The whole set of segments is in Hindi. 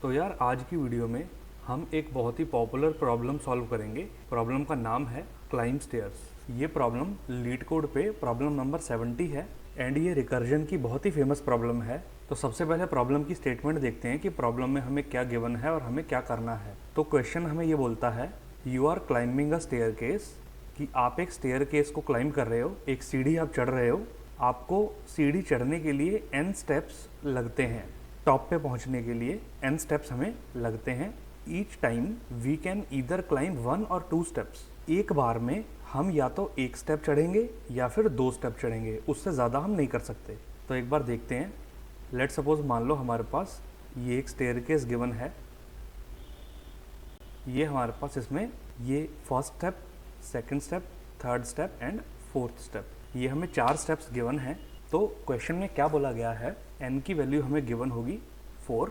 तो यार आज की वीडियो में हम एक बहुत ही पॉपुलर प्रॉब्लम सॉल्व करेंगे। प्रॉब्लम का नाम है क्लाइंब स्टेयर्स। ये प्रॉब्लम लीड कोड पे प्रॉब्लम नंबर 70 है एंड ये रिकर्जन की बहुत ही फेमस प्रॉब्लम है। तो सबसे पहले प्रॉब्लम की स्टेटमेंट देखते हैं कि प्रॉब्लम में हमें क्या गिवन है और हमें क्या करना है। तो क्वेश्चन हमें ये बोलता है you are climbing a staircase, कि आप एक स्टेयर केस को क्लाइंब कर रहे हो, एक सीढ़ी आप चढ़ रहे हो। आपको सीढ़ी चढ़ने के लिए n स्टेप्स लगते हैं। टॉप पे पहुंचने के लिए n स्टेप्स हमें लगते हैं। Each time we can either climb 1 और 2 स्टेप्स। एक बार में हम या तो एक स्टेप चढ़ेंगे या फिर 2 स्टेप चढ़ेंगे, उससे ज़्यादा हम नहीं कर सकते। तो एक बार देखते हैं। लेट सपोज मान लो हमारे पास ये एक स्टेयरकेस गिवन है। ये हमारे पास इसमें ये first step, second step, third step and fourth step, ये हमें 4 स्टेप्स गिवन हैं। तो क्वेश्चन में क्या बोला गया है, n की वैल्यू हमें गिवन होगी 4।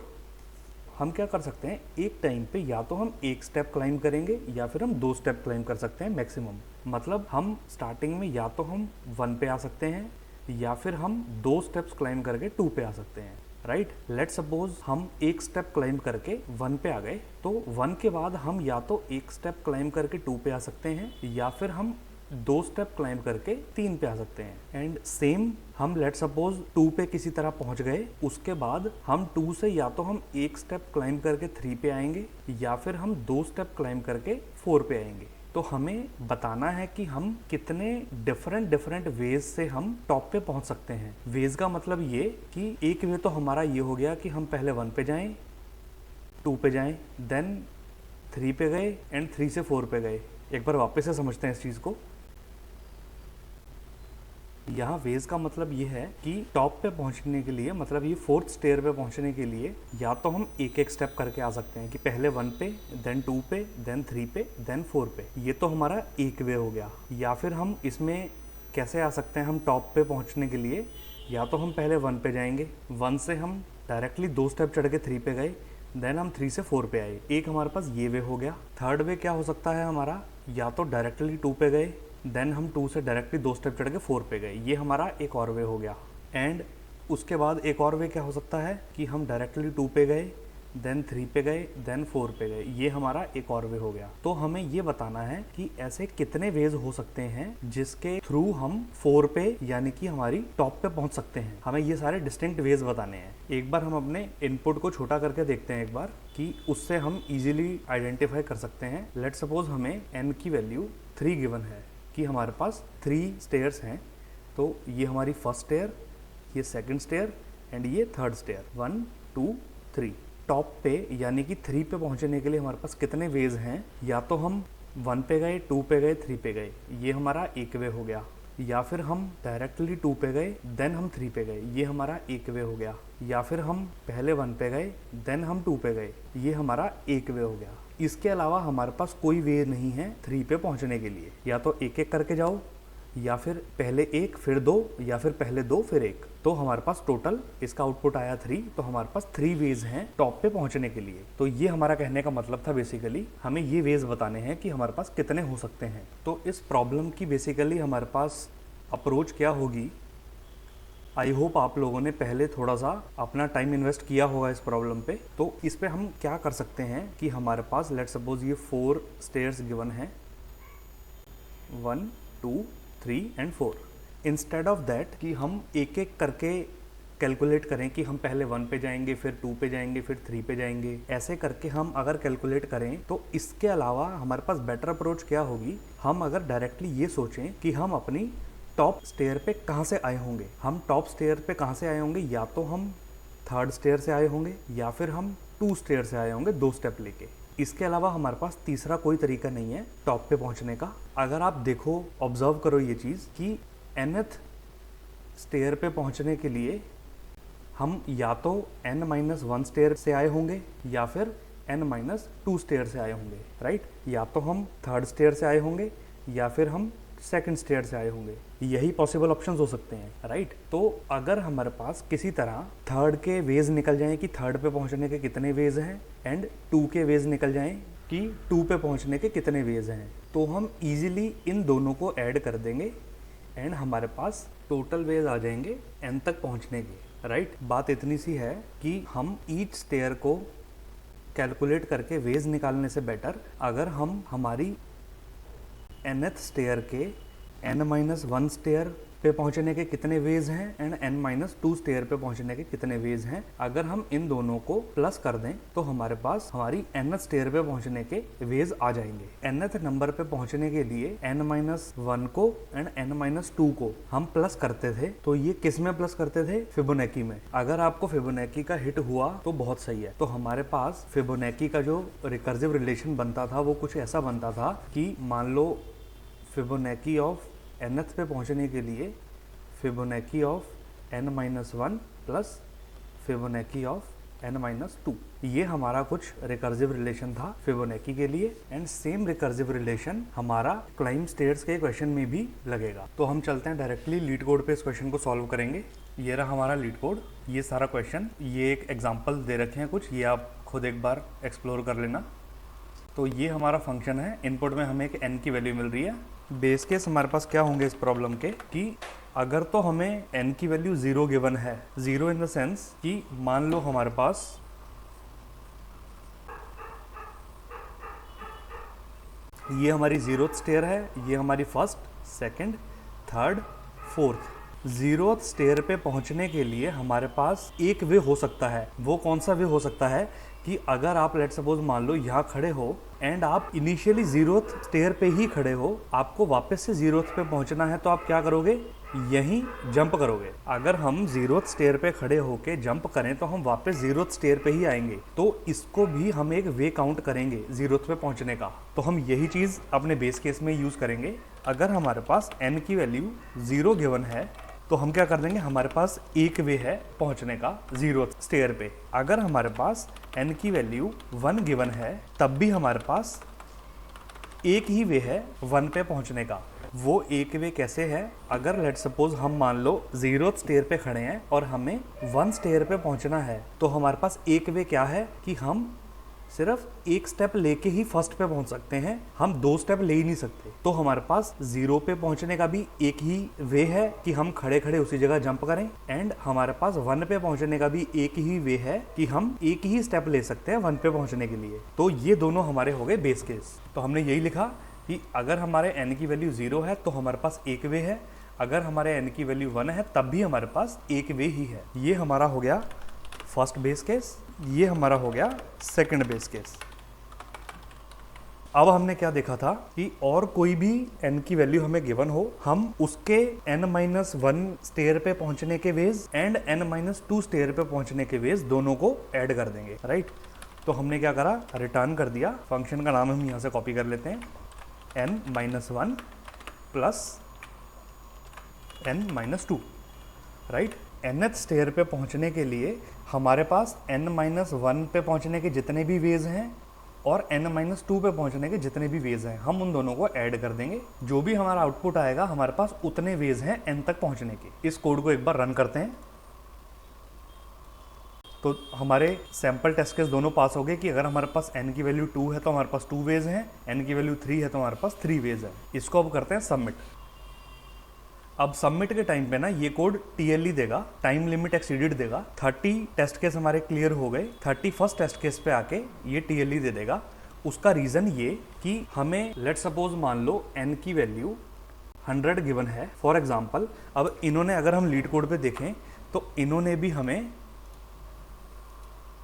हम क्या कर सकते हैं, एक टाइम पे या तो हम एक स्टेप क्लाइंब करेंगे या फिर हम 2 स्टेप क्लाइंब कर सकते हैं मैक्सिमम। मतलब हम स्टार्टिंग में या तो हम 1 पे आ सकते हैं या फिर हम 2 स्टेप्स क्लाइंब करके 2 पे आ सकते हैं। राइट, लेट सपोज हम एक स्टेप क्लाइंब करके 1 पे आ गए, तो 1 के बाद हम या तो एक स्टेप क्लाइंब करके 2 पे आ सकते हैं या फिर हम 2 स्टेप क्लाइंब करके 3 पे आ सकते हैं। एंड सेम हम लेट सपोज 2 पे किसी तरह पहुंच गए, उसके बाद हम 2 से या तो हम एक स्टेप क्लाइंब करके 3 पे आएंगे या फिर हम 2 स्टेप क्लाइंब करके 4 पे आएंगे। तो हमें बताना है कि हम कितने डिफरेंट वेज से हम टॉप पे पहुंच सकते हैं। वेज का मतलब ये कि एक वे तो हमारा ये हो गया कि हम पहले 1 पे जाएं, 2 पे जाएं, देन 3 पे गए एंड 3 से 4 पे गए। एक बार वापस से समझते हैं इस चीज़ को। यहाँ वेज का मतलब ये है कि टॉप पे पहुंचने के लिए, मतलब ये 4th स्टेयर पे पहुंचने के लिए या तो हम एक एक स्टेप करके आ सकते हैं कि पहले 1 पे, देन 2 पे, देन 3 पे, देन 4 पे। ये तो हमारा एक वे हो गया। या फिर हम इसमें कैसे आ सकते हैं, हम टॉप पे पहुंचने के लिए या तो हम पहले 1 पे जाएंगे, 1 से हम डायरेक्टली 2 स्टेप चढ़ के 3 पे गए, देन हम 3 से 4 पे आए। एक हमारे पास ये वे हो गया। थर्ड वे क्या हो सकता है हमारा, या तो डायरेक्टली 2 पे गए, देन हम 2 से डायरेक्टली 2 स्टेप चढ़ के 4 पे गए, ये हमारा एक और वे हो गया। एंड उसके बाद एक और वे क्या हो सकता है कि हम डायरेक्टली 2 पे गए, देन 3 पे गए, देन 4 पे गए, ये हमारा एक और वे हो गया। तो हमें ये बताना है कि ऐसे कितने वेज हो सकते हैं जिसके थ्रू हम 4 पे यानी कि हमारी टॉप पे पहुंच सकते हैं। हमें ये सारे डिस्टिंक्ट वेज बताने हैं। एक बार हम अपने इनपुट को छोटा करके देखते हैं एक बार, कि उससे हम इजीली आइडेंटिफाई कर सकते हैं। लेट सपोज हमें n की वैल्यू 3 गिवन है कि हमारे पास 3 स्टेयर्स हैं। तो ये हमारी फर्स्ट स्टेयर, ये सेकंड स्टेयर एंड ये थर्ड स्टेयर, 1 2 3। टॉप पे यानी कि 3 पे पहुंचने के लिए हमारे पास कितने वेज हैं, या तो हम 1 पे गए, 2 पे गए, 3 पे गए, ये हमारा एक वे हो गया। या फिर हम डायरेक्टली 2 पे गए, देन हम 3 पे गए, ये हमारा एक वे हो गया। या फिर हम पहले 1 पे गए, देन हम 2 पे गए, ये हमारा एक वे हो गया। इसके अलावा हमारे पास कोई वे नहीं है 3 पे पहुंचने के लिए। या तो एक एक करके जाओ, या फिर पहले 1 फिर 2, या फिर पहले 2 फिर 1। तो हमारे पास टोटल इसका आउटपुट आया 3। तो हमारे पास 3 वेज हैं टॉप पे पहुंचने के लिए। तो ये हमारा कहने का मतलब था, बेसिकली हमें ये वेज बताने हैं कि हमारे पास कितने हो सकते हैं। तो इस प्रॉब्लम की बेसिकली हमारे पास अप्रोच क्या होगी, आई होप आप लोगों ने पहले थोड़ा सा अपना टाइम इन्वेस्ट किया होगा इस प्रॉब्लम पे। तो इस पे हम क्या कर सकते हैं कि हमारे पास लेट सपोज ये 4 स्टेयर्स गिवन है, 1 2 3 एंड 4। इंस्टेड ऑफ दैट कि हम एक एक करके कैलकुलेट करें कि हम पहले 1 पे जाएंगे, फिर 2 पे जाएंगे, फिर 3 पे जाएंगे, ऐसे करके हम अगर कैलकुलेट करें, तो इसके अलावा हमारे पास बेटर अप्रोच क्या होगी, हम अगर डायरेक्टली ये सोचें कि हम अपनी टॉप स्टेयर पे कहाँ से आए होंगे। हम टॉप स्टेयर पे कहाँ से आए होंगे, या तो हम थर्ड स्टेयर से आए होंगे या फिर हम 2 स्टेयर से आए होंगे 2 स्टेप लेके। इसके अलावा हमारे पास तीसरा कोई तरीका नहीं है टॉप पे पहुंचने का। अगर आप देखो, ऑब्जर्व करो ये चीज़ कि nth स्टेयर पे पहुंचने के लिए हम या तो n-1 स्टेयर से आए होंगे या फिर n-2 स्टेयर से आए होंगे। राइट, या तो हम थर्ड स्टेयर से आए होंगे या फिर हम सेकंड स्टेयर से आए होंगे। यही पॉसिबल ऑप्शंस हो सकते हैं। राइट, तो अगर हमारे पास किसी तरह थर्ड के वेज निकल जाएं कि थर्ड पे पहुंचने के कितने वेज हैं, एंड 2 के वेज निकल जाएं कि 2 पे पहुंचने के कितने वेज हैं, तो हम इजीली इन दोनों को ऐड कर देंगे एंड हमारे पास टोटल वेज आ जाएंगे n तक पहुंचने के। राइट, बात इतनी सी है कि हम ईच स्टेयर को कैलकुलेट करके वेज निकालने से बेटर अगर हम हमारी nth स्टेयर के n-1 स्टेयर पे पहुंचने के कितने वेज हैं एंड n-2 स्टेयर पे पहुंचने के कितने वेज हैं, अगर हम इन दोनों को प्लस कर दें तो हमारे पास हमारी nth स्टेयर पे पहुंचने के वेज आ जाएंगे। nth नंबर पे पहुंचने के लिए n-1 को एंड n-2 को हम प्लस करते थे, तो ये किस में प्लस करते थे? फिबोनाची में। अगर आपको फिबोनाची का हिट हुआ तो बहुत सही है। तो हमारे पास फिबोनाची का जो रिकर्सिव रिलेशन बनता था वो कुछ ऐसा बनता था कि मान लो फिबोनाची ऑफ nth पे पहुंचने के लिए Fibonacci of n-1 plus Fibonacci of n-2, ये हमारा कुछ रिकर्सिव रिलेशन था फिबोनाची के लिए। एंड सेम रिकर्सिव रिलेशन हमारा क्लाइंब स्टेयर्स के क्वेश्चन में भी लगेगा। तो हम चलते हैं डायरेक्टली लीड कोड पे इस क्वेश्चन को सॉल्व करेंगे। ये रहा हमारा लीड कोड, ये सारा क्वेश्चन, ये एक एग्जाम्पल दे रखे हैं कुछ, ये आप खुद एक बार एक्सप्लोर कर लेना। तो ये हमारा फंक्शन है, इनपुट में हमें एक n की वैल्यू मिल रही है। बेस केस हमारे पास क्या होंगे इस प्रॉब्लम के कि अगर तो हमें n की वैल्यू 0 गिवन है, 0 इन द सेंस कि मान लो हमारे पास ये हमारी 0th स्टेयर है, ये हमारी first, second, third, fourth. 0th stair पे पहुंचने के लिए हमारे पास एक वे हो सकता है। वो कौन सा वे हो सकता है कि अगर आप लेट सपोज मान लो यहाँ खड़े हो एंड आप इनिशियली 0th स्टेयर पे ही खड़े हो, आपको वापस से 0th पे पहुंचना है, तो आप क्या करोगे? यहीं जंप करोगे। अगर हम 0th स्टेयर पे खड़े होके जंप करें तो हम वापस 0th स्टेयर पे ही आएंगे, तो इसको भी हम एक वे काउंट करेंगे 0th पे पहुंचने का। तो हम यही चीज़ अपने बेस केस में यूज़ करेंगे। अगर हमारे पास n की वैल्यू 0 गिवन है तो हम क्या कर देंगे, हमारे पास एक वे है पहुंचने का 0th स्टेयर पे। अगर हमारे पास n की वैल्यू 1 गिवन है तब भी हमारे पास एक ही वे है 1 पे पहुंचने का। वो एक वे कैसे है? अगर लेट सपोज हम मान लो 0th स्टेयर पे खड़े हैं और हमें 1 स्टेयर पे पहुंचना है, तो हमारे पास एक वे क्या है कि हम सिर्फ एक स्टेप लेके ही फर्स्ट पे पहुंच सकते हैं, हम 2 स्टेप ले ही नहीं सकते। तो हमारे पास 0 पे पहुंचने का भी एक ही वे है कि हम खड़े खड़े उसी जगह जंप करें, एंड हमारे पास 1 पे पहुंचने का भी एक ही वे है कि हम एक ही स्टेप ले सकते हैं 1 पे पहुंचने के लिए। तो ये दोनों हमारे हो गए बेस केस। तो हमने यही लिखा कि अगर हमारे n की वैल्यू 0 है तो हमारे पास एक वे है, अगर हमारे n की वैल्यू 1 है तब भी हमारे पास एक वे ही है। ये हमारा हो गया फर्स्ट बेस केस, ये हमारा हो गया सेकंड बेस केस। अब हमने क्या देखा था कि और कोई भी n की वैल्यू हमें गिवन हो, हम उसके n-1 स्टेयर पे पहुंचने के वेज एंड n-2 स्टेयर पे पहुंचने के वेज दोनों को ऐड कर देंगे, राइट। तो हमने क्या करा, रिटर्न कर दिया। फंक्शन का नाम हम यहाँ से कॉपी कर लेते हैं, n-1 plus n-2, right. nth stair पे पहुंचने के लिए हमारे पास n-1 पे पहुंचने के जितने भी वेज हैं और n-2 पे पहुंचने के जितने भी वेज हैं, हम उन दोनों को ऐड कर देंगे। जो भी हमारा आउटपुट आएगा हमारे पास उतने वेज हैं n तक पहुंचने के। इस कोड को एक बार रन करते हैं तो हमारे सैंपल टेस्ट केस दोनों पास हो गए कि अगर हमारे पास n की वैल्यू 2 है तो हमारे पास 2 वेज हैं, n की वैल्यू 3 है तो हमारे पास 3 वेज है। इसको अब करते हैं सबमिट। अब सबमिट के टाइम पे ना ये कोड TLE देगा, टाइम लिमिट एक्सीडेड देगा। 30 टेस्ट केस हमारे क्लियर हो गए, 31st टेस्ट केस पे आके ये TLE दे देगा। उसका रीज़न ये कि हमें लेट सपोज मान लो n की वैल्यू 100 गिवन है फॉर एग्जांपल। अब इन्होंने, अगर हम लीड कोड पे देखें तो इन्होंने भी हमें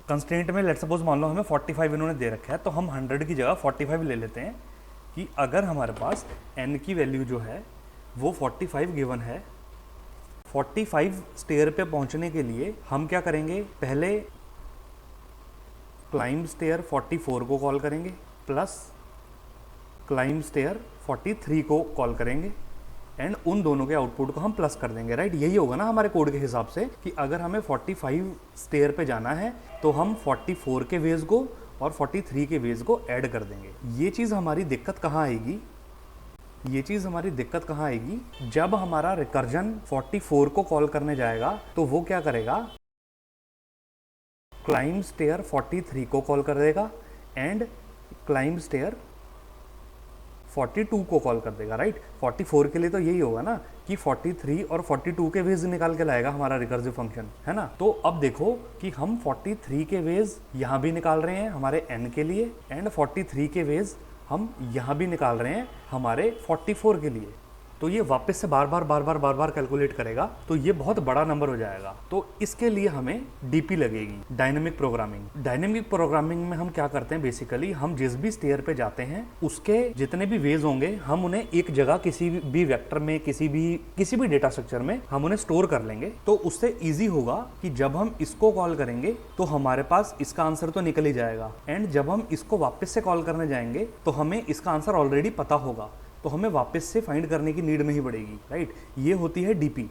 कंस्ट्रेंट में लेट सपोज मान लो हमें 45 इन्होंने दे रखा है, तो हम 100 की जगह 45 ले लेते हैं कि अगर हमारे पास n की वैल्यू जो है वो 45 गिवन है, 45 स्टेयर पे पहुंचने के लिए हम क्या करेंगे, पहले क्लाइंब स्टेयर 44 को कॉल करेंगे प्लस क्लाइंब स्टेयर 43 को कॉल करेंगे एंड उन दोनों के आउटपुट को हम प्लस कर देंगे, राइट। यही होगा ना हमारे कोड के हिसाब से कि अगर हमें 45 स्टेयर पे जाना है तो हम 44 के वेज को और 43 के वेज को ऐड कर देंगे। ये चीज़ हमारी दिक्कत कहाँ आएगी, ये चीज़ हमारी दिक्कत कहाँ आएगी, जब हमारा रिकर्जन 44 को कॉल करने जाएगा तो वो क्या करेगा, क्लाइंब स्टेयर 43 को कॉल कर देगा एंड क्लाइंब स्टेयर 42 को कॉल कर देगा, राइट। 44 के लिए तो यही होगा ना कि 43 और 42 के वेज निकाल के लाएगा हमारा रिकर्सिव फंक्शन, है ना। तो अब देखो कि हम 43 के वेज यहाँ भी निकाल रहे हैं हमारे n के लिए, एंड 43 के वेज हम यहाँ भी निकाल रहे हैं हमारे 44 के लिए। तो ये वापस से बार बार कैलकुलेट करेगा, तो ये बहुत बड़ा नंबर हो जाएगा। तो इसके लिए हमें डीपी लगेगी, डायनेमिक प्रोग्रामिंग। डायनेमिक प्रोग्रामिंग में हम क्या करते हैं, बेसिकली हम जिस भी स्टेयर पे जाते हैं उसके जितने भी वेज होंगे हम उन्हें एक जगह किसी भी वेक्टर में, किसी भी डेटा स्ट्रक्चर में हम उन्हें स्टोर कर लेंगे। तो उससे ईजी होगा कि जब हम इसको कॉल करेंगे तो हमारे पास इसका आंसर तो निकल ही जाएगा, एंड जब हम इसको वापस से कॉल करने जाएंगे तो हमें इसका आंसर ऑलरेडी पता होगा, तो हमें वापस से फाइंड करने की नीड नहीं पड़ेगी, राइट। ये होती है डीपी।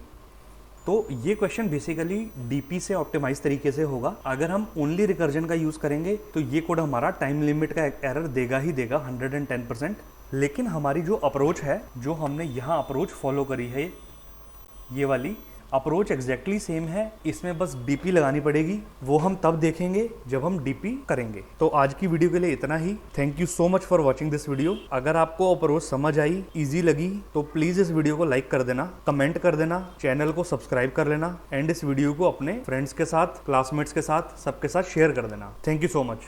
तो ये क्वेश्चन बेसिकली डीपी से ऑप्टिमाइज तरीके से होगा। अगर हम ओनली रिकर्जन का यूज करेंगे तो ये कोड हमारा टाइम लिमिट का एरर देगा ही देगा 110%। लेकिन हमारी जो अप्रोच है, जो हमने यहाँ अप्रोच फॉलो करी है, ये वाली अप्रोच एग्जैक्टली सेम है, इसमें बस डीपी लगानी पड़ेगी। वो हम तब देखेंगे जब हम डीपी करेंगे। तो आज की वीडियो के लिए इतना ही। Thank you so much for watching this video. अगर आपको अप्रोच समझ आई, इजी लगी, तो प्लीज इस वीडियो को लाइक कर देना, कमेंट कर देना, चैनल को सब्सक्राइब कर लेना, एंड इस वीडियो को अपने फ्रेंड्स के साथ, क्लासमेट्स के साथ, सबके साथ शेयर कर देना। Thank you so much.